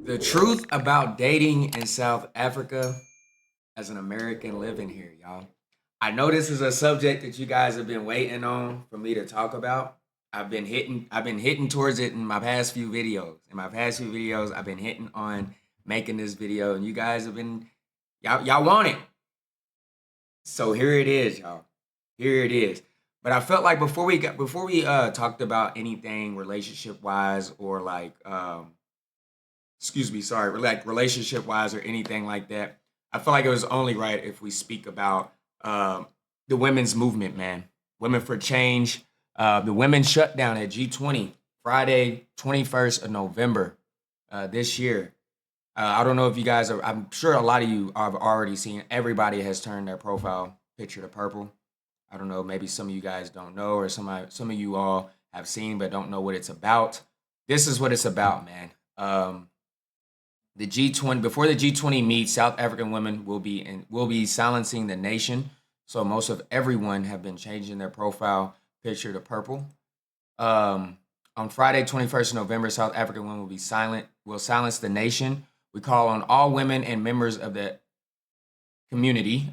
The truth about dating in South Africa as an American living here, y'all. I know this is a subject that you guys have been waiting on for me to talk about. I've been hitting towards it in my past few videos. In my past few videos, I've been hitting on making this video, and you guys have been y'all want it. So here it is, y'all. Here it is. But I felt like before we talked about anything relationship wise or like excuse me, sorry, like relationship wise or anything like that. I feel like it was only right if we speak about the women's movement, man. Women for Change. The women shut down at G20 Friday, 21st of November this year. I don't know if you guys are, I'm sure a lot of you have already seen, everybody has turned their profile picture to purple. I don't know, maybe some of you guys don't know, or some of you all have seen but don't know what it's about. This is what it's about, man. The G20 before the G20 meets, South African women will be silencing the nation. So most of everyone have been changing their profile picture to purple. On Friday, 21st of November, South African women will silence the nation. We call on all women and members of the community,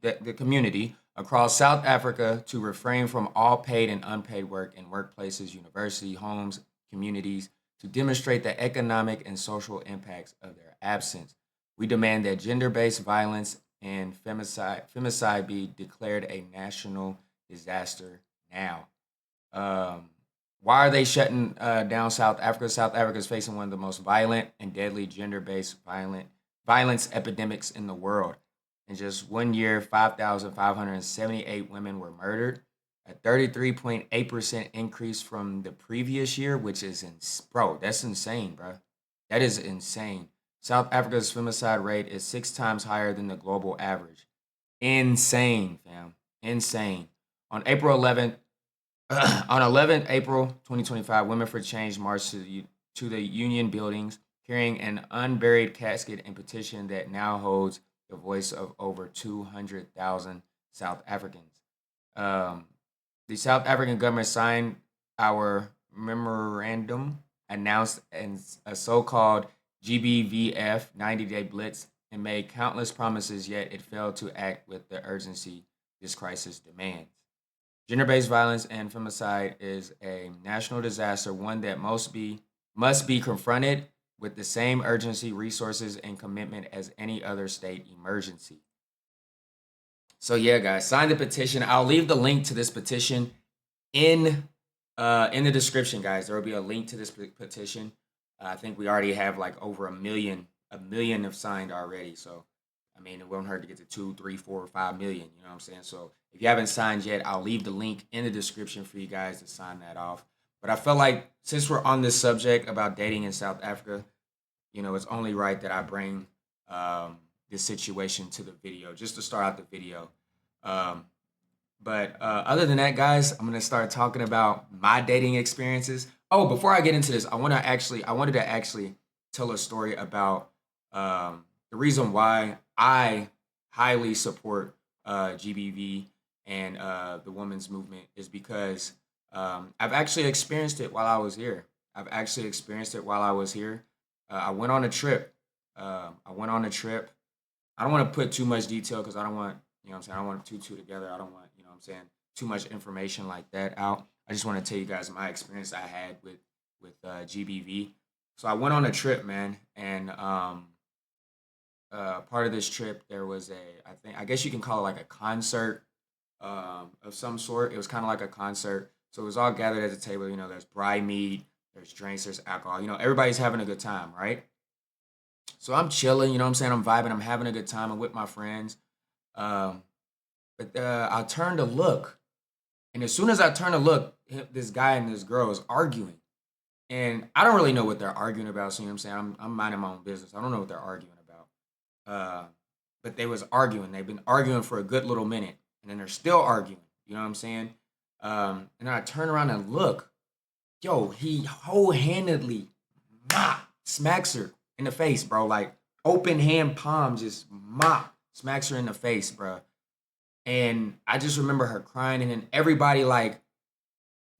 the community across South Africa to refrain from all paid and unpaid work in workplaces, university, homes, communities to demonstrate the economic and social impacts of their absence. We demand that gender-based violence and femicide be declared a national disaster now. Um, why are they shutting down South Africa? South Africa is facing one of the most violent and deadly gender-based violence epidemics in the world. In just 1 year, 5,578 women were murdered, a 33.8% increase from the previous year, which is bro, that's insane, bro. That is insane. South Africa's femicide rate is 6 times higher than the global average. Insane, fam. Insane. On April 11th, on 11th April 2025, Women for Change marched to the Union buildings carrying an unburied casket and petition that now holds the voice of over 200,000 South Africans. Um, the South African government signed our memorandum, announced a so called GBVF 90-day blitz, and made countless promises, yet it failed to act with the urgency this crisis demands. Gender based violence and femicide is a national disaster, one that must be confronted with the same urgency, resources, and commitment as any other state emergency. So yeah, guys, sign the petition. I'll leave the link to this petition in in the description, guys. There will be a link to this petition. I think we already have like over a million have signed already. So I mean, it won't hurt to get to 2, 3, 4, 5 million. You know what I'm saying? So if you haven't signed yet, I'll leave the link in the description for you guys to sign that off. But I felt like since we're on this subject about dating in South Africa, it's only right that I bring this situation to the video just to start out the video. Um, but other than that, guys, I'm gonna start talking about my dating experiences. Oh, before I get into this, I wanted to actually tell a story about the reason why I highly support GBV and the women's movement is because I've actually experienced it while I was here. I've actually experienced it while I was here. I went on a trip. I went on a trip. I don't want to put too much detail because I don't want, what I'm saying, I don't want two together. I don't want, what I'm saying, too much information like that out. I just want to tell you guys my experience I had with GBV. So I went on a trip, man, and part of this trip there was I guess you can call it like a concert of some sort. It was kind of like a concert. So it was all gathered at the table. There's bride meat, there's drinks, there's alcohol. Everybody's having a good time, right? So I'm chilling, what I'm saying? I'm vibing, I'm having a good time. I'm with my friends. Um, but I turned to look, and as soon as I turned to look, this guy and this girl is arguing. And I don't really know what they're arguing about. So, you know what I'm saying? I'm minding my own business. I don't know what they're arguing about. Uh, but they was arguing. They've been arguing for a good little minute. And then they're still arguing. You know what I'm saying? And then I turn around and look. Yo, he whole-handedly smacks her in the face, bro. Like open hand palm, just smacks her in the face, bro. And I just remember her crying, and then everybody like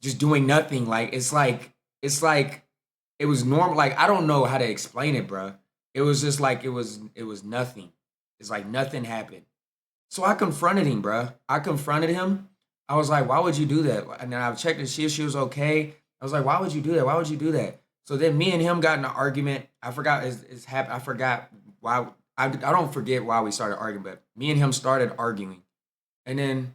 just doing nothing. Like it's like it was normal. Like I don't know how to explain it, bruh. It was just like it was nothing. It's like nothing happened. So I confronted him, bruh. I confronted him. I was like, why would you do that? And then I checked to see if she was okay. I was like, why would you do that? Why would you do that? So then me and him got in an argument. I forgot it's happened. I forgot why. I don't forget why we started arguing, but me and him started arguing, and then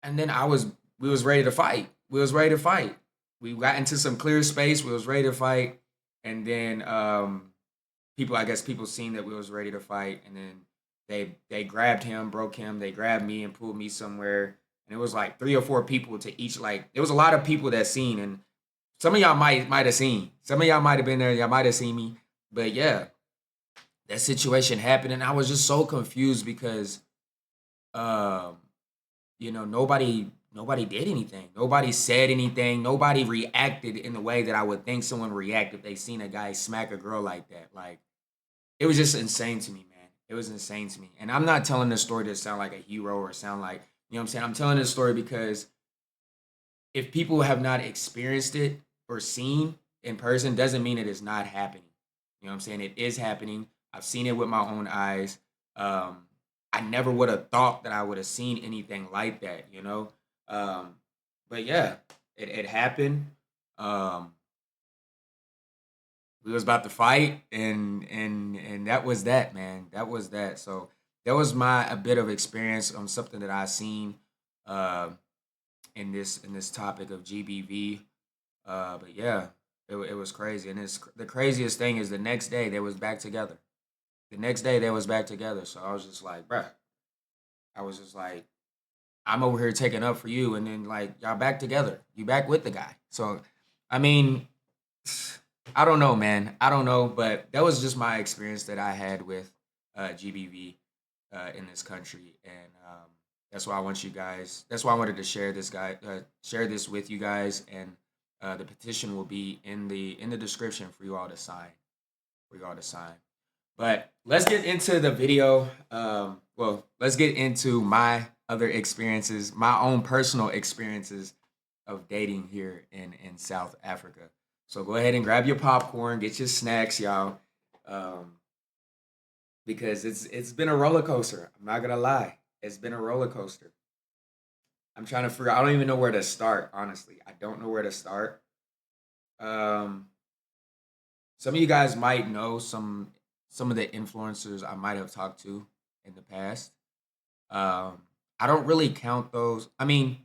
we was ready to fight. We was ready to fight. We got into some clear space. We was ready to fight, and then people, I guess people seen that we was ready to fight, and then they grabbed him, broke him. They grabbed me and pulled me somewhere, and it was like three or four people to each. Like there was a lot of people that seen, and some of y'all might have seen. Some of y'all might have been there. Y'all might have seen me, but yeah, that situation happened, and I was just so confused because um nobody did anything. Nobody said anything. Nobody reacted in the way that I would think someone react if they seen a guy smack a girl like that. Like it was just insane to me, man. It was insane to me. And I'm not telling this story to sound like a hero or sound like, you know what I'm saying? I'm telling this story because if people have not experienced it or seen in person doesn't mean it is not happening. You know what I'm saying? It is happening. I've seen it with my own eyes. Um, I never would have thought that I would have seen anything like that, you know? Um, but yeah, it happened. Um, we was about to fight, and that was that, man. That was that. So that was my a bit of experience on something that I seen uh, in this topic of GBV. But yeah, it was crazy, and it's the craziest thing is the next day they was back together. The next day they was back together. So I was just like, bruh, I was just like, I'm over here taking up for you, and then like y'all back together. You back with the guy. So, I mean, I don't know, man. I don't know, but that was just my experience that I had with GBV in this country, and that's why I want you guys. That's why I wanted to share this with you guys, and the petition will be in the description for you all to sign. For you all to sign. But let's get into the video. Well, let's get into my other experiences, my own personal experiences of dating here in South Africa. So go ahead and grab your popcorn, get your snacks, y'all, um, because it's been a roller coaster. I'm not gonna lie, it's been a roller coaster. I'm trying to figure. I don't even know where to start. Honestly, I don't know where to start. Um, some of you guys might know some of the influencers I might have talked to in the past. Um, I don't really count those. I mean,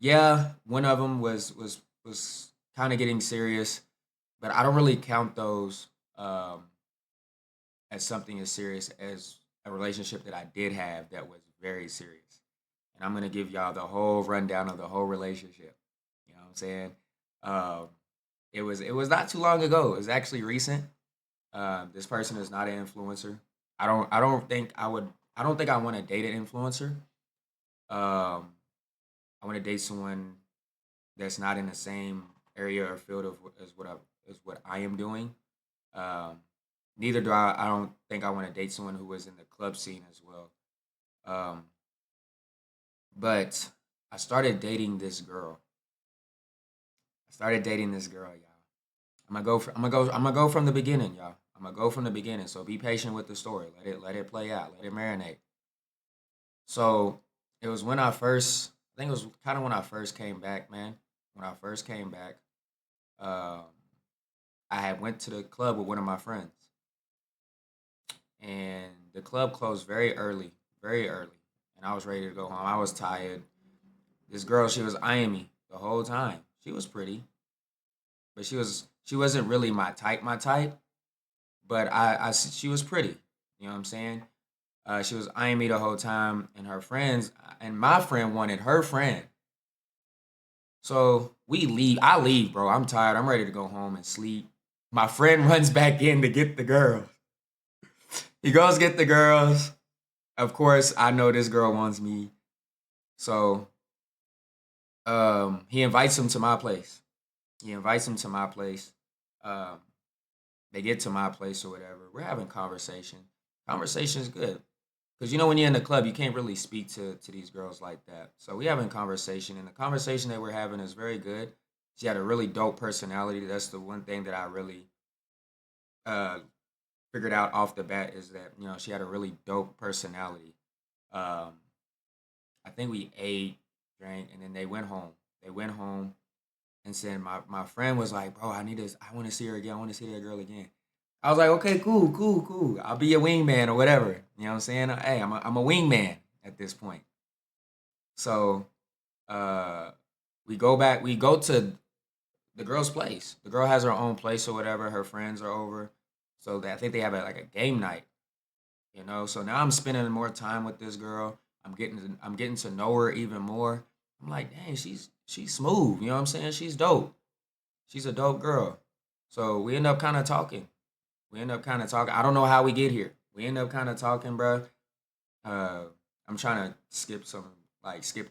yeah, one of them was kind of getting serious, but I don't really count those as something as serious as a relationship that I did have that was very serious. And I'm gonna give y'all the whole rundown of the whole relationship. You know what I'm saying? Um, it was not too long ago. It was actually recent. This person is not an influencer. I don't think I would. I don't think I want to date an influencer. Um, I want to date someone that's not in the same area or field as what I am doing. Um, neither do I. I don't think I want to date someone who was in the club scene as well. Um, but I started dating this girl. I started dating this girl, y'all. I'm gonna go from the beginning, y'all. I'm gonna go from the beginning. So be patient with the story. Let it play out. Let it marinate. So it was when I first. I think it was kind of when I first came back, man. When I first came back, um, I had went to the club with one of my friends, and the club closed very early, and I was ready to go home. I was tired. This girl, she was eyeing me the whole time. She was pretty, but she wasn't really my type. But she was pretty. You know what I'm saying? She was eyeing me the whole time, and her friends and my friend wanted her friend. So we leave. I leave, bro. I'm tired. I'm ready to go home and sleep. My friend runs back in to get the girls. He goes get the girls. Of course, I know this girl wants me. So he invites him to my place. He invites him to my place. Um, they get to my place or whatever. We're having conversation. Conversation is good. Because you know when you're in the club, you can't really speak to these girls like that. So we having conversation, and the conversation that we're having is very good. She had a really dope personality. That's the one thing that I really uh, figured out off the bat is that she had a really dope personality. Um, I think we ate, drank, and then they went home. They went home and said my friend was like, "Bro, I need this. I want to see her again. I want to see that girl again." I was like, "Okay, cool, cool, cool. I'll be a wingman or whatever." You know what I'm saying? Hey, I'm a wingman at this point. So uh, we go back. We go to the girl's place. The girl has her own place or whatever. Her friends are over, so I think they have like a game night. So now I'm spending more time with this girl. I'm getting to know her even more. I'm like, dang, she's smooth. You know what I'm saying? She's dope. She's a dope girl. So we end up kind of talking. I don't know how we get here. We end up kind of talking, bro. Uh, I'm trying to skip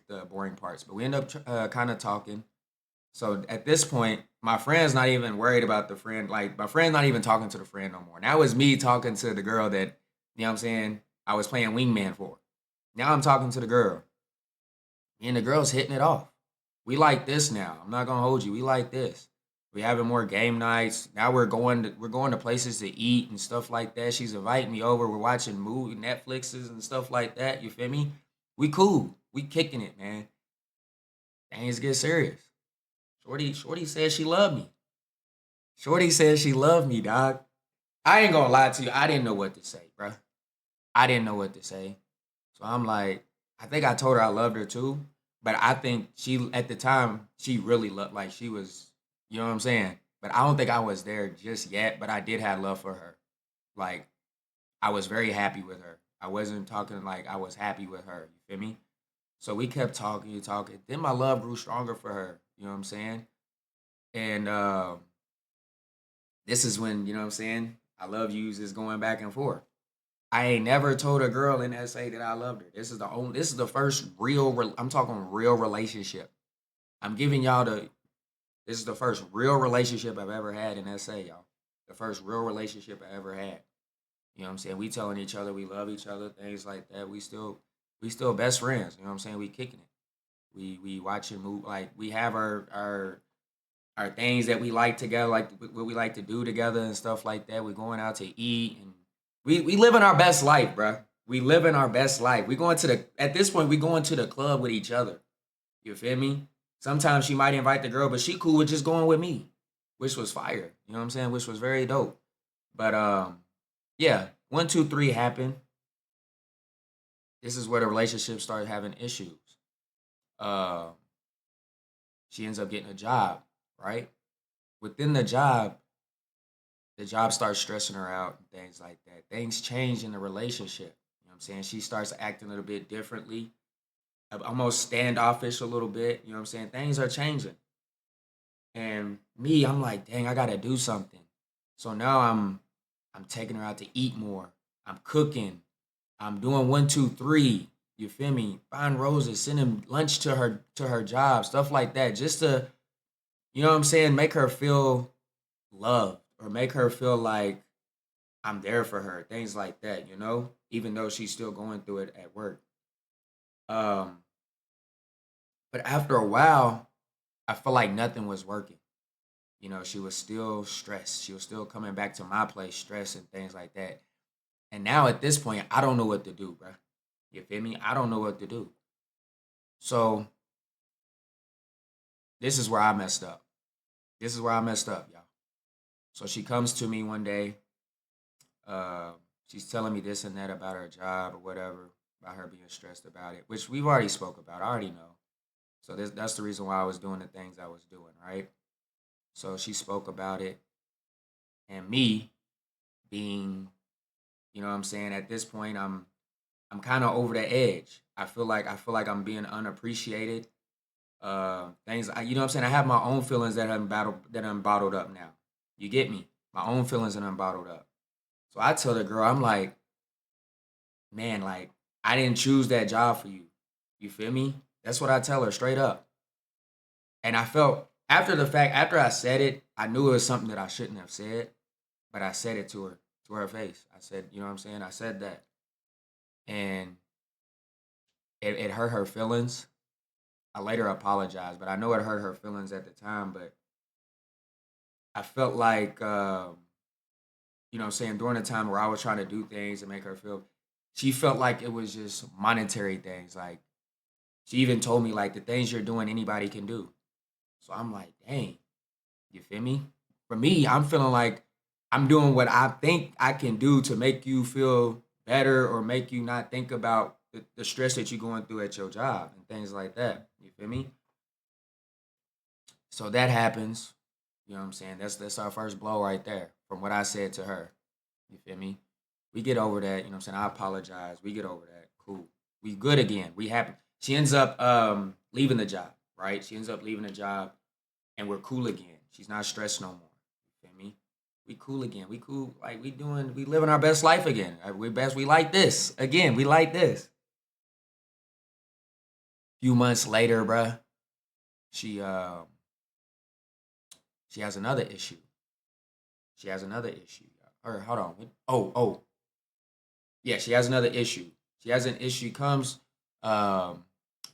the boring parts, but we end up kind of talking. So at this point, my friend's not even worried about the friend. Like my friend's not even talking to the friend no more. Now it's me talking to the girl that what I'm saying I was playing wingman for. Now I'm talking to the girl. Me and the girl's hitting it off. We like this now. I'm not gonna hold you. We like this. We having more game nights. Now we're going to places to eat and stuff like that. She's inviting me over. We're watching movie Netflixes and stuff like that. You feel me? We cool. We kicking it, man. Things get serious. Shorty said she loved me. Shorty said she loved me, dog. I ain't gonna lie to you. I didn't know what to say, bro. I didn't know what to say. So I'm like, I think I told her I loved her too. But I think she at the time she really loved like she was, you know what I'm saying? But I don't think I was there just yet, but I did have love for her. Like I was very happy with her. I wasn't talking like I was happy with her. You feel me? So we kept talking and talking. Then my love grew stronger for her. You know what I'm saying? And this is when, you know what I'm saying? I love yous is going back and forth. I ain't never told a girl in SA that I loved her. This is the first I'm talking real relationship. I'm giving y'all this is the first real relationship I've ever had in SA, y'all. The first real relationship I ever had. You know what I'm saying? We telling each other we love each other, things like that. We still best friends. You know what I'm saying? We kicking it. We watching move like we have our things that we like together, like what we like to do together and stuff like that. We're going out to eat and we living our best life, bro. We living our best life. We going to the at this point we going to the club with each other. You feel me? Sometimes she might invite the girl, but she cool with just going with me, which was fire. You know what I'm saying? Which was very dope. But yeah, 1, 2, 3 happened. This is where the relationship started having issues. Uh, she ends up getting a job, right? Within the job starts stressing her out and things like that. Things change in the relationship. You know what I'm saying? She starts acting a little bit differently, almost standoffish a little bit. You know what I'm saying? Things are changing. And me, I'm like, dang, I gotta do something. So now I'm taking her out to eat more. I'm cooking. I'm doing 1, 2, 3. You feel me? Buying roses, sending lunch to her job, stuff like that. Just to, you know what I'm saying, make her feel loved or make her feel like I'm there for her, things like that, even though she's still going through it at work. Um, but after a while, I felt like nothing was working. She was still stressed. She was still coming back to my place, stressed and things like that. And now at this point, I don't know what to do, bro. You feel me? I don't know what to do. So this is where I messed up. This is where I messed up, y'all. So she comes to me one day. Uh, she's telling me this and that about her job or whatever, about her being stressed about it, which we've already spoke about. I already know. So that's the reason why I was doing the things I was doing, right? So she spoke about it, and me being, what I'm saying, at this point, I'm kind of over the edge. I feel like I'm being unappreciated. Things, you know what I'm saying. I have my own feelings that I'm bottled up now. You get me? My own feelings that I'm bottled up. So I tell the girl, I'm like, man, like I didn't choose that job for you. You feel me? That's what I tell her straight up. And I felt after the fact, after I said it, I knew it was something that I shouldn't have said, but I said it to her face. I said, you know what I'm saying? I said that. And it hurt her feelings. I later apologized, but I know it hurt her feelings at the time. But I felt like, you know what I'm saying, during the time where I was trying to do things and make her feel, she felt like it was just monetary things. Like, she even told me, like, the things you're doing, anybody can do. So I'm like, dang, you feel me? For me, I'm feeling like I'm doing what I think I can do to make you feel better or make you not think about the stress that you're going through at your job and things like that. You feel me? So that happens. You know what I'm saying? That's our first blow right there from what I said to her. You feel me? We get over that. You know what I'm saying? I apologize. We get over that. Cool. We good again. We happy. She ends up leaving the job, right? She ends up leaving the job and we're cool again. She's not stressed no more. You feel me? We cool again. We cool. Like we living our best life again. We like this. Again, we like this. Few months later, bruh, she she has another issue. She has another issue. Or hold on. Oh, yeah, she has another issue. She has an issue. Comes um,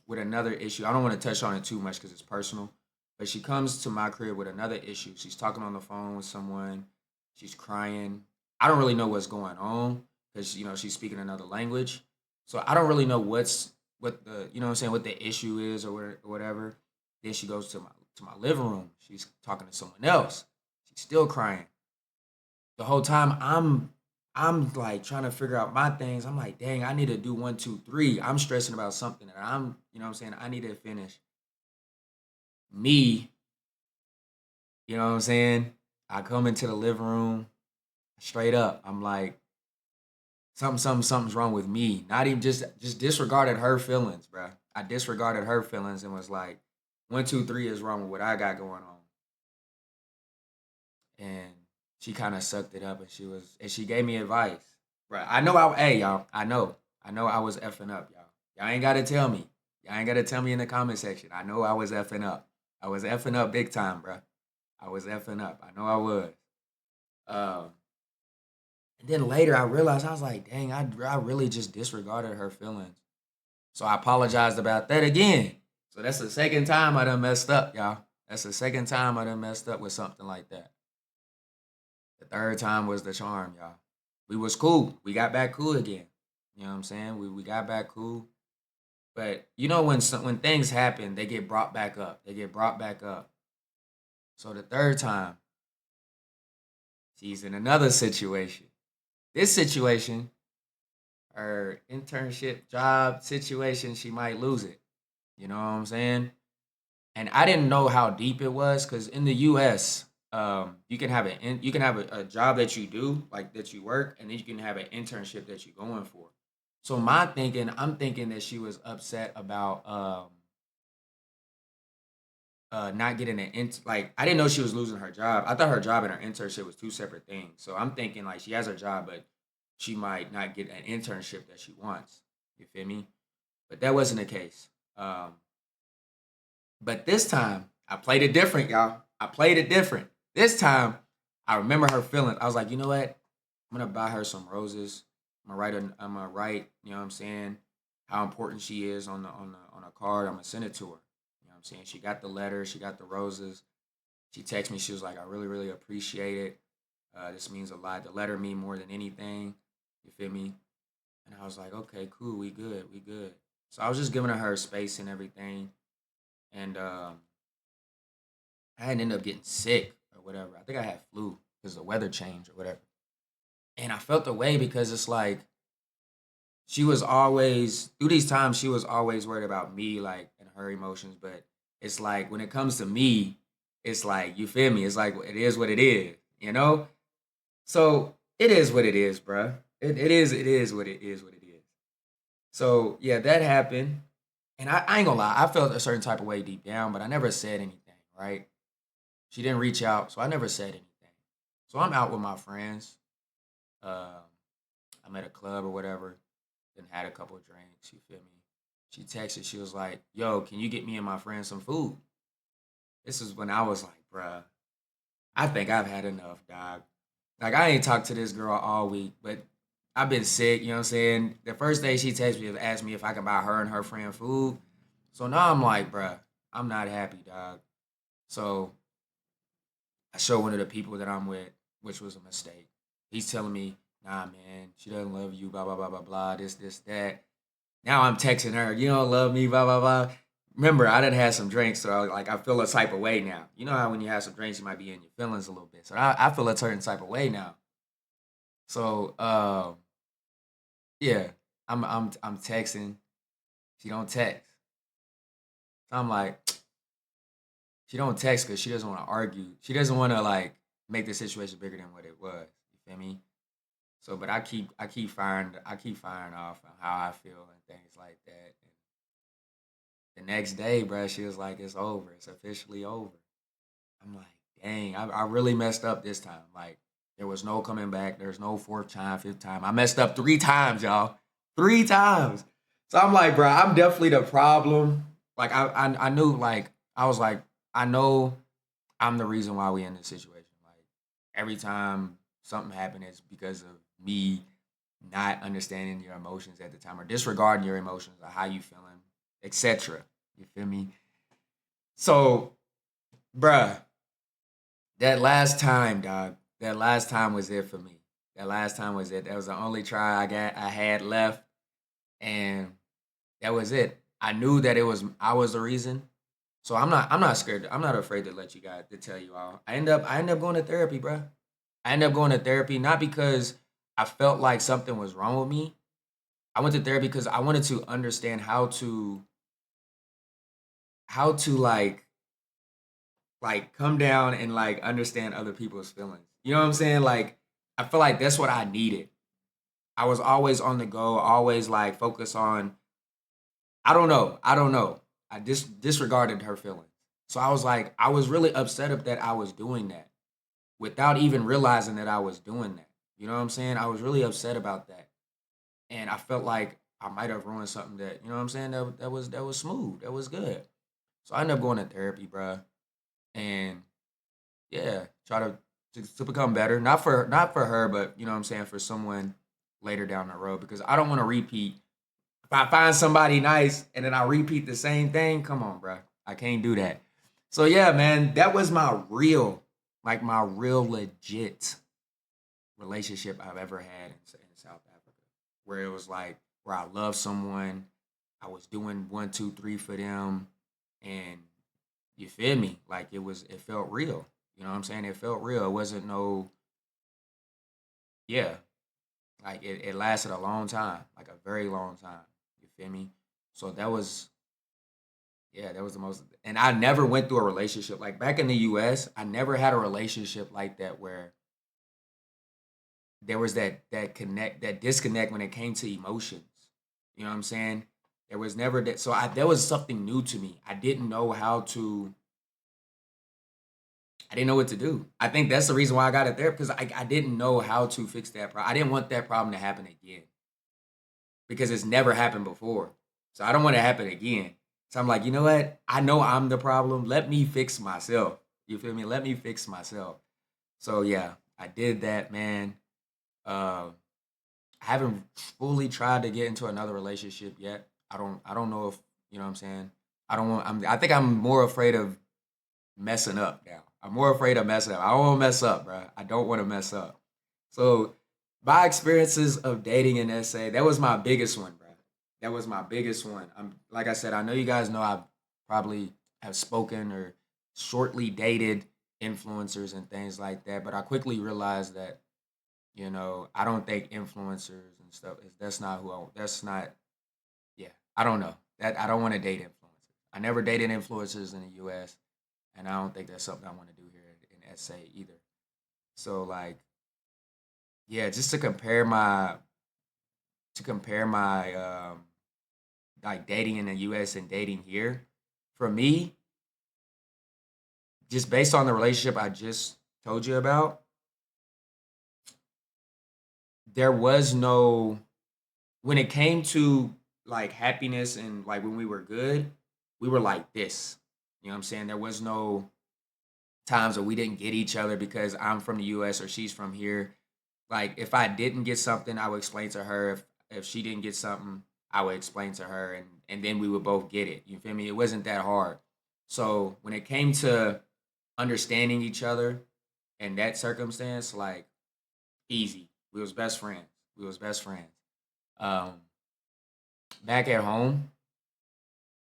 with another issue. I don't want to touch on it too much because it's personal. But she comes to my crib with another issue. She's talking on the phone with someone. She's crying. I don't really know what's going on because you know she's speaking another language. So I don't really know what the you know what I'm saying what the issue is or whatever. Then she goes to my living room. She's talking to someone else. She's still crying the whole time. I'm like trying to figure out my things. I'm like, dang, I need to do one, two, three. I'm stressing about something that I'm, you know what I'm saying? I need to finish. Me, you know what I'm saying? I come into the living room straight up. I'm like, something's wrong with me. Not even just disregarded her feelings, bro. I disregarded her feelings and was like, one, two, three is wrong with what I got going on. And she kind of sucked it up and she gave me advice. Right. Hey y'all, I know I was effing up, y'all. Y'all ain't gotta tell me. Y'all ain't gotta tell me in the comment section. I know I was effing up. I was effing up big time, bro. I was effing up. I know I was. Um, and then later I realized I was like, dang, I really just disregarded her feelings. So I apologized about that again. So that's the second time I done messed up, y'all. That's the second time I done messed up with something like that. The third time was the charm, y'all. We was cool. We got back cool again. You know what I'm saying? We got back cool. But you know when things happen, they get brought back up. They get brought back up. So the third time, she's in another situation. This situation, her internship job situation, she might lose it. You know what I'm saying? And I didn't know how deep it was because in the U.S., you can have you can have a job that you do like that you work, and then you can have an internship that you're going for. So I'm thinking that she was upset about not getting like I didn't know she was losing her job. I thought her job and her internship was two separate things. So I'm thinking like she has her job, but she might not get an internship that she wants. You feel me? But that wasn't the case. But this time I played it different, y'all. I played it different. This time I remember her feeling. I was like, you know what? I'm gonna buy her some roses. I'm gonna write, you know what I'm saying, how important she is on a card. I'm gonna send it to her. You know what I'm saying? She got the letter, she got the roses. She texted me, she was like, I really, really appreciate it. This means a lot. The letter mean more than anything. You feel me? And I was like, okay, cool, we good, we good. So I was just giving her space and everything. And I hadn't ended up getting sick or whatever. I think I had flu because the weather changed or whatever. And I felt the way because it's like she was always through these times she was always worried about me like and her emotions. But it's like when it comes to me, it's like you feel me. It's like it is what it is, you know. So it is what it is, bruh. It is what it is what it is. So yeah, that happened, and I ain't gonna lie. I felt a certain type of way deep down, but I never said anything. Right? She didn't reach out, so I never said anything. So I'm out with my friends. Um, I'm at a club or whatever. Then had a couple of drinks. You feel me? She texted. She was like, "Yo, can you get me and my friends some food?" This is when I was like, "Bruh, I think I've had enough, dog. Like I ain't talked to this girl all week, but I've been sick. You know what I'm saying? The first day she texted me, asked me if I can buy her and her friend food. So now I'm like, bruh, I'm not happy, dog. So I show one of the people that I'm with, which was a mistake. He's telling me, nah, man, she doesn't love you, blah, blah, blah, blah, blah, this, that. Now I'm texting her, you don't love me, blah, blah, blah. Remember, I done had some drinks, so I feel a type of way now. You know how when you have some drinks, you might be in your feelings a little bit. So I feel a certain type of way now. So yeah, I'm texting. She don't text. So I'm like, she don't text because she doesn't want to argue. She doesn't want to like make the situation bigger than what it was. You feel me? So, but I keep firing off on how I feel and things like that. And the next day, bro, she was like, "It's over. It's officially over." I'm like, "Dang, I really messed up this time. Like, there was no coming back. There's no fourth time, fifth time. I messed up 3 times, y'all. 3 times." So I'm like, bro, I'm definitely the problem. Like, I knew, like, I was like, I know I'm the reason why we in this situation. Like every time something happened, it's because of me not understanding your emotions at the time or disregarding your emotions or how you feeling, etc. You feel me? So, bruh, that last time, dog, that last time was it for me. That last time was it. That was the only try I had left, and that was it. I knew that I was the reason. So I'm not scared. I'm not afraid to let you guys to tell you all. I end up going to therapy, bro. I ended up going to therapy not because I felt like something was wrong with me. I went to therapy because I wanted to understand how to like come down and like understand other people's feelings. You know what I'm saying? Like I feel like that's what I needed. I was always on the go, always like focus on I don't know. I don't know. I disregarded her feelings. So I was like I was really upset of that I was doing that without even realizing that I was doing that. You know what I'm saying? I was really upset about that. And I felt like I might have ruined something that you know what I'm saying that was smooth, that was good. So I ended up going to therapy, bruh, and yeah, try to become better. Not for her, but you know what I'm saying for someone later down the road because I don't want to repeat. If I find somebody nice and then I repeat the same thing, come on, bruh, I can't do that. So yeah, man, that was my real legit relationship I've ever had in South Africa, where it was like where I loved someone, I was doing one, two, three for them, and you feel me? Like it felt real. You know what I'm saying? It felt real. It wasn't no, yeah, like it lasted a long time, like a very long time. You feel me? So that was, yeah, that was the most, and I never went through a relationship like back in the U.S. I never had a relationship like that where there was that disconnect when it came to emotions. You know what I'm saying? There was never that. So there was something new to me. I didn't know what to do. I think that's the reason why I got it there because I didn't know how to fix that problem. I didn't want that problem to happen again because it's never happened before. So I don't want it to happen again. So I'm like, you know what? I know I'm the problem. Let me fix myself. You feel me? Let me fix myself. So yeah, I did that, man. Uh, I haven't fully tried to get into another relationship yet. I don't know if you know what I'm saying. I think I'm more afraid of messing up now. I'm more afraid of messing up. I don't want to mess up, bro. I don't want to mess up. So my experiences of dating in SA, that was my biggest one, bro. That was my biggest one. I'm like I said, I know you guys know I probably have spoken or shortly dated influencers and things like that, but I quickly realized that I don't think influencers and stuff is that's not who I that's not yeah, I don't know. That I don't want to date influencers. I never dated influencers in the US and I don't think that's something I want to do here in SA either. So like yeah, just to compare my like dating in the US and dating here, for me, just based on the relationship I just told you about, there was no when it came to like happiness and like when we were good, we were like this. You know what I'm saying? There was no times where we didn't get each other because I'm from the US or she's from here. Like if I didn't get something, I would explain to her. If she didn't get something, I would explain to her, and then we would both get it. You feel me? It wasn't that hard. So when it came to understanding each other in that circumstance, like easy. We was best friends. We was best friends. Um, Back at home,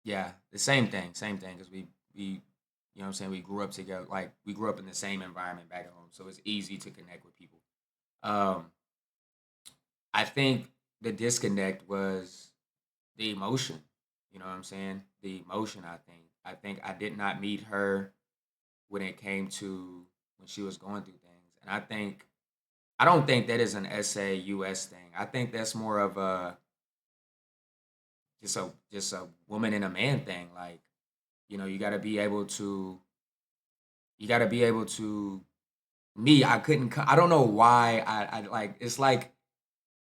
yeah, the same thing. Because we, you know what I'm saying, we grew up together. Like we grew up in the same environment back at home, so it's easy to connect with people. Um, I think the disconnect was the emotion. You know what I'm saying? The emotion. I think I did not meet her when it came to when she was going through things, and I don't think that is an SA US thing. I think that's more of a just a woman and a man thing. Like, you got to be able to you got to be able to me. I don't know why I like it's like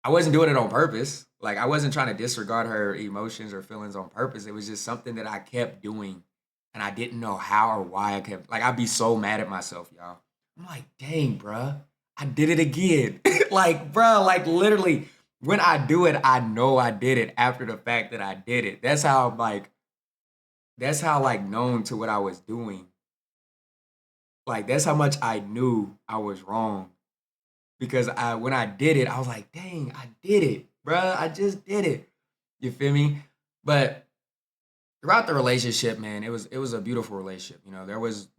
I wasn't doing it on purpose. Like I wasn't trying to disregard her emotions or feelings on purpose. It was just something that I kept doing and I didn't know how or why I kept like I'd be so mad at myself, y'all. I'm like, dang, bruh, I did it again. Like, bruh, like literally when I do it, I know I did it after the fact that I did it. That's how known to what I was doing. Like that's how much I knew I was wrong. Because I when I did it, I was like, dang, I did it, bruh. I just did it. You feel me? But throughout the relationship, man, it was a beautiful relationship.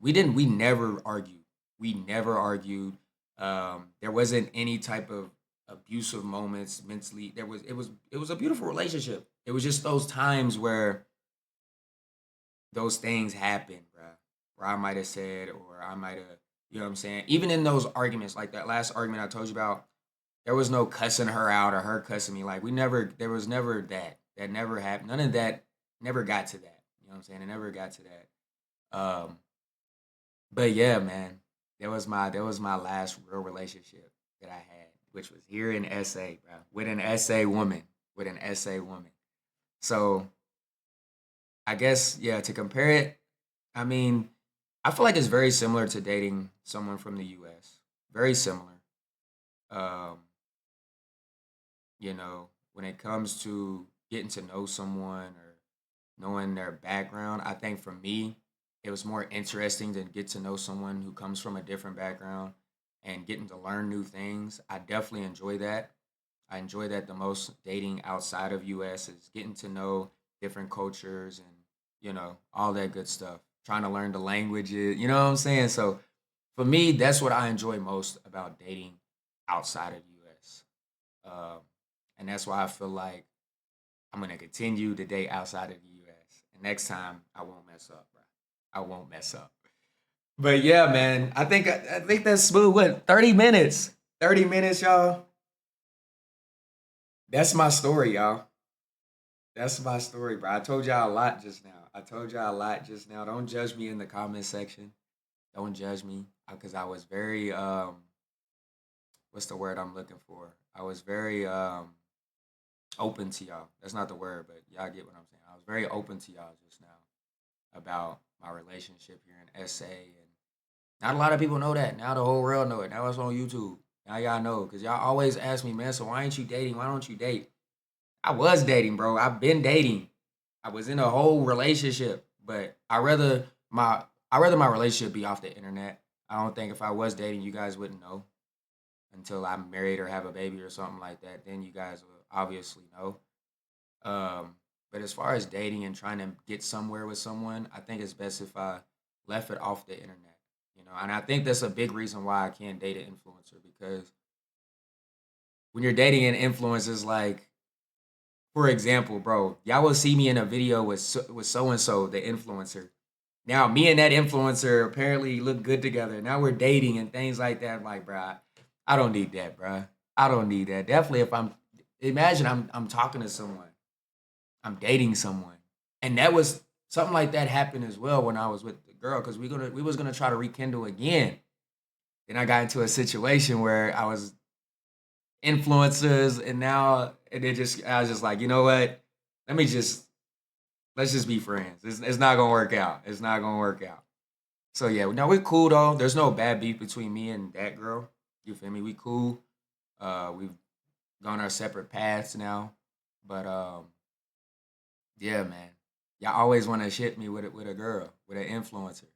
We never argued. We never argued. There wasn't any type of abusive moments mentally. It was a beautiful relationship. It was just those times where those things happen, bruh. Where I might have said, or I might have, you know what I'm saying? Even in those arguments, like that last argument I told you about, there was no cussing her out or her cussing me. Like there was never that. That never happened. None of that never got to that. You know what I'm saying? It never got to that. But yeah, man, that was my last real relationship that I had, which was here in SA, bro, with an SA woman, with an SA woman. So I guess yeah, to compare it, I mean, I feel like it's very similar to dating someone from the US. Very similar. Um, when it comes to getting to know someone or knowing their background, I think for me, it was more interesting to get to know someone who comes from a different background and getting to learn new things. I definitely enjoy that. I enjoy that the most dating outside of US is getting to know different cultures and all that good stuff. Trying to learn the languages, you know what I'm saying? So for me, that's what I enjoy most about dating outside of US. Um, and that's why I feel like I'm gonna continue to date outside of the US. And next time I won't mess up, bro. I won't mess up. But yeah, man, I think that's smooth. What 30 minutes? 30 minutes, y'all. That's my story, y'all. That's my story, bro. I told y'all a lot just now. I told y'all a lot just now. Don't judge me in the comment section. Don't judge me because I was very what's the word I'm looking for? I was very open to y'all. That's not the word, but y'all get what I'm saying. I was very open to y'all just now about my relationship here in SA, and not a lot of people know that. Now the whole world know it. Now it's on YouTube. Now y'all know because y'all always ask me, man. So why ain't you dating? Why don't you date? I was dating, bro. I've been dating. I was in a whole relationship, but I rather my relationship be off the internet. I don't think if I was dating, you guys wouldn't know until I'm married or have a baby or something like that. Then you guys will obviously know. Um, but as far as dating and trying to get somewhere with someone, I think it's best if I left it off the internet. And I think that's a big reason why I can't date an influencer because when you're dating an influencer, it's like, for example, bro, y'all will see me in a video with so and so, the influencer. Now, me and that influencer apparently look good together. Now we're dating and things like that. I'm like, bro, I don't need that, bro. I don't need that. Definitely, if imagine I'm talking to someone, I'm dating someone, and that was something like that happened as well when I was with the girl because we was gonna try to rekindle again. Then I got into a situation where I was influencers, and now and it just I was just like, you know what? Let me just let's just be friends. It's not gonna work out. It's not gonna work out. So yeah, now we're cool though. There's no bad beef between me and that girl. You feel me? We cool. We've gone our separate paths now. But Yeah, man. Y'all always want to ship me with a girl, with an influencer,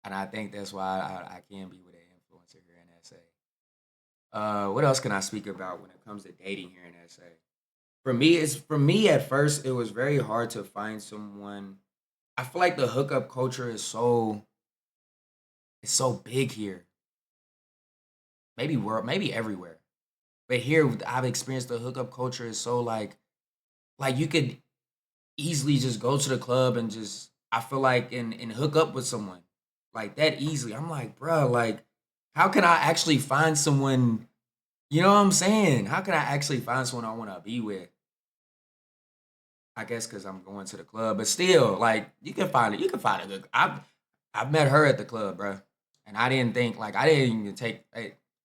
and I think that's why I can be with an influencer here in SA. What else can I speak about when it comes to dating here in SA? For me at first, it was very hard to find someone. I feel like the hookup culture is so big here. Maybe world, maybe everywhere, but here I've experienced the hookup culture is so like you could easily just go to the club and just I feel like and hook up with someone like that easily. I'm like, bro, like how can I actually find someone? You know what I'm saying? How can I actually find someone I want to be with? I guess because I'm going to the club, but still, like you can find it. You can find a good. I've met her at the club, bro, and I didn't think like I didn't even take.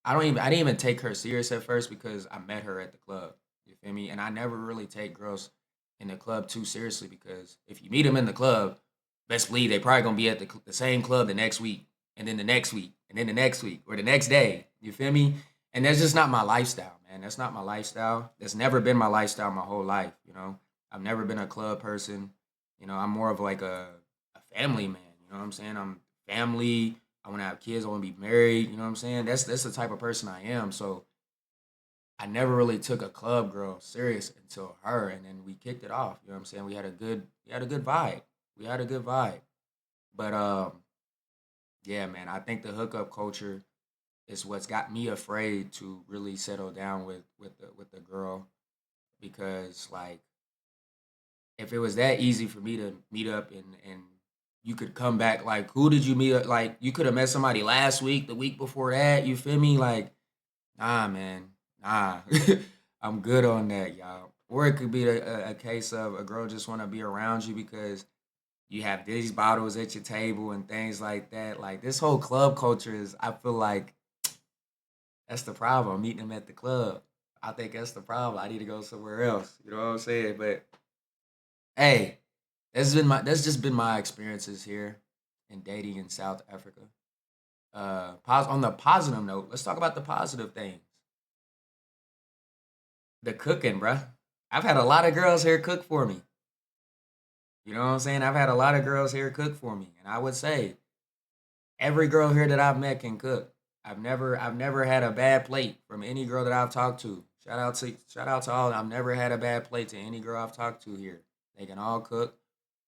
I didn't even take her serious at first because I met her at the club. You feel me? And I never really take girls in the club too seriously because if you meet them in the club, best believe they probably gonna be at the same club the next week, and then the next week, and then the next week, or the next day. You feel me? And that's just not my lifestyle, man. That's not my lifestyle. That's never been my lifestyle my whole life. You know, I've never been a club person. You know, I'm more of like a family man. You know what I'm saying? I'm family. I want to have kids. I want to be married. You know what I'm saying? That's the type of person I am. So I never really took a club girl serious until her, and then we kicked it off. You know what I'm saying? We had a good vibe. We had a good vibe. But yeah, man, I think the hookup culture is what's got me afraid to really settle down with the girl because like if it was that easy for me to meet up and you could come back like who did you meet up like you could have met somebody last week, the week before that, you feel me? Like, nah, man, nah. I'm good on that, y'all. Or it could be a case of a girl just want to be around you because you have these bottles at your table and things like that. Like this whole club culture is, I feel like that's the problem. Meeting them at the club. I think that's the problem. I need to go somewhere else. You know what I'm saying? But hey, that's just been my experiences here in dating in South Africa. On the positive note, let's talk about the positive things. The cooking, bruh. I've had a lot of girls here cook for me. You know what I'm saying? I've had a lot of girls here cook for me, and I would say every girl here that I've met can cook. I've never had a bad plate from any girl that I've talked to. Shout out to all. I've never had a bad plate to any girl I've talked to here. They can all cook.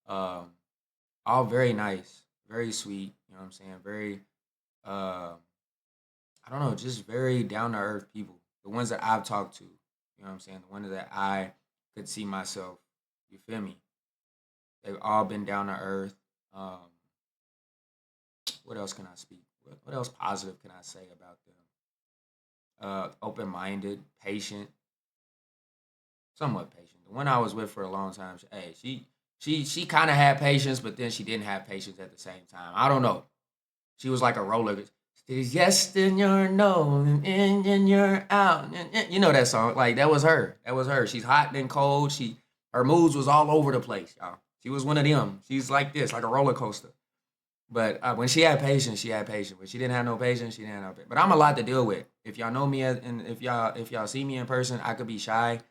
Um, all very nice, very sweet. You know what I'm saying? Very, uh, I don't know, just very down to earth people. The ones that I've talked to. You know what I'm saying? The ones that I could see myself. You feel me? They've all been down to earth. Um, what else can I speak? What else positive can I say about them? Open minded, patient, somewhat patient. The one I was with for a long time, hey, she kind of had patience, but then she didn't have patience at the same time. I don't know. She was like a roller. It's yes, then you're no, and in, then you're out. You know that song? Like that was her. That was her. She's hot then cold. Her moods was all over the place, y'all. She was one of them. She's like this, like a roller coaster. But when she had patience, she had patience. When she didn't have no patience, she didn't have no patience. But I'm a lot to deal with. If y'all know me, and if y'all see me in person, I could be shy,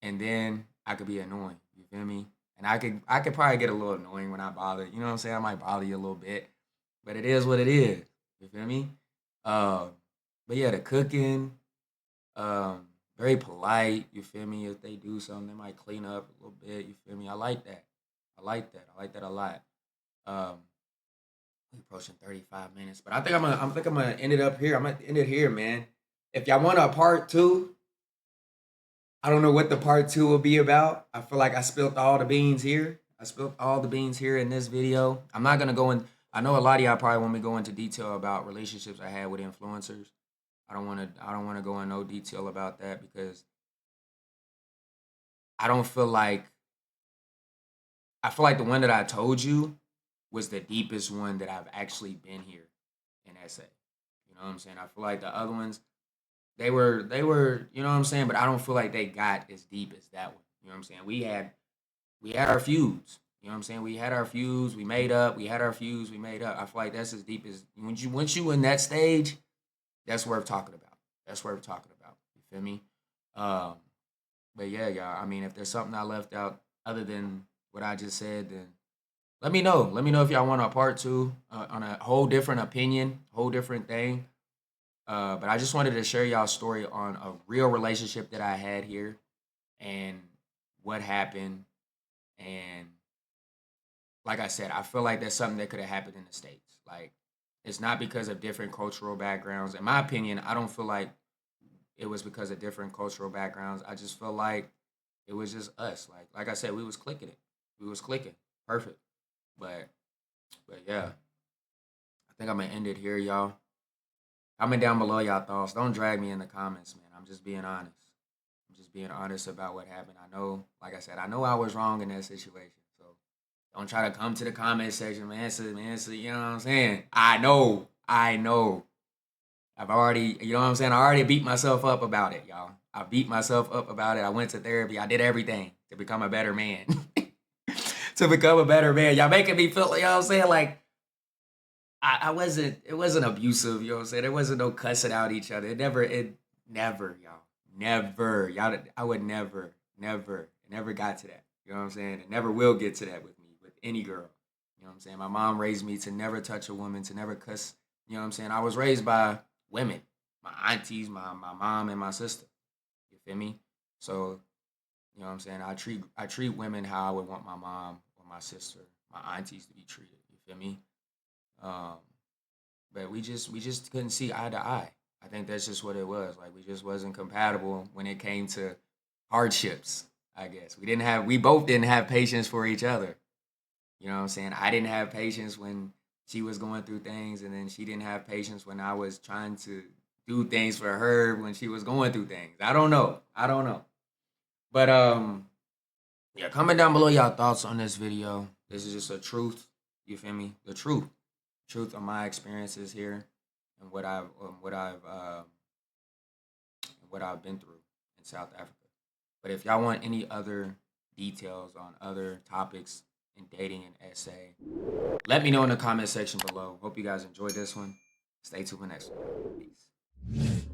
and then I could be annoying. You feel me? And I could probably get a little annoying when I bother. You know what I'm saying? I might bother you a little bit, but it is what it is. You feel me? Um, but yeah, the cooking, um, very polite. You feel me? If they do something, they might clean up a little bit. You feel me? I like that. I like that. I like that a lot. Um, we approaching 35 minutes, but I'm gonna end it up here. I'm gonna end it here, man. If y'all want a part two, I don't know what the part two will be about. I feel like I spilled all the beans here. I spilled all the beans here in this video. I'm not gonna go in. I know a lot of y'all probably want me to go into detail about relationships I had with influencers. I don't want to. I don't want to go in no detail about that because I don't feel like. I feel like the one that I told you was the deepest one that I've actually been here in SA. You know what I'm saying? I feel like the other ones they were you know what I'm saying, but I don't feel like they got as deep as that one. You know what I'm saying? We had our feuds. You know what I'm saying? We had our feuds. We made up. We had our feuds. We made up. I feel like that's as deep as once you in that stage, that's worth talking about. That's worth talking about. You feel me? Um, but yeah, y'all. I mean, if there's something I left out, other than what I just said, then let me know. Let me know if y'all want a part two on a whole different opinion, whole different thing. But I just wanted to share y'all's story on a real relationship that I had here and what happened. And like I said, I feel like that's something that could have happened in the States. Like, it's not because of different cultural backgrounds. In my opinion, I don't feel like it was because of different cultural backgrounds. I just feel like it was just us. Like I said, we was clicking it. We was clicking. Perfect. But yeah, I think I'm gonna end it here, y'all. Comment down below y'all thoughts. Don't drag me in the comments, man. I'm just being honest. I'm just being honest about what happened. I know, like I said, I know I was wrong in that situation. So don't try to come to the comment section, Mansa, you know what I'm saying? I know. I've already, you know what I'm saying? I already beat myself up about it, y'all. I beat myself up about it. I went to therapy. I did everything to become a better man. To become a better man. Y'all making me feel, you know what I'm saying? Like, I wasn't, it wasn't abusive, you know what I'm saying? There wasn't no cussing out each other. It never, y'all. Never. Y'all, I would never got to that. You know what I'm saying? It never will get to that with me, with any girl. You know what I'm saying? My mom raised me to never touch a woman, to never cuss. You know what I'm saying? I was raised by women, my aunties, my mom, and my sister. You feel me? So, you know what I'm saying? I treat women how I would want my mom or my sister, my aunties to be treated. You feel me? Um, but we just couldn't see eye to eye. I think that's just what it was. Like, we just wasn't compatible when it came to hardships. I guess we both didn't have patience for each other. You know what I'm saying? I didn't have patience when she was going through things, and then she didn't have patience when I was trying to do things for her when she was going through things. I don't know. But yeah, comment down below y'all thoughts on this video. This is just a truth. You feel me? The truth of my experiences here and what I've been through in South Africa. But if y'all want any other details on other topics in dating and SA, let me know in the comment section below. Hope you guys enjoyed this one. Stay tuned for next one. Peace.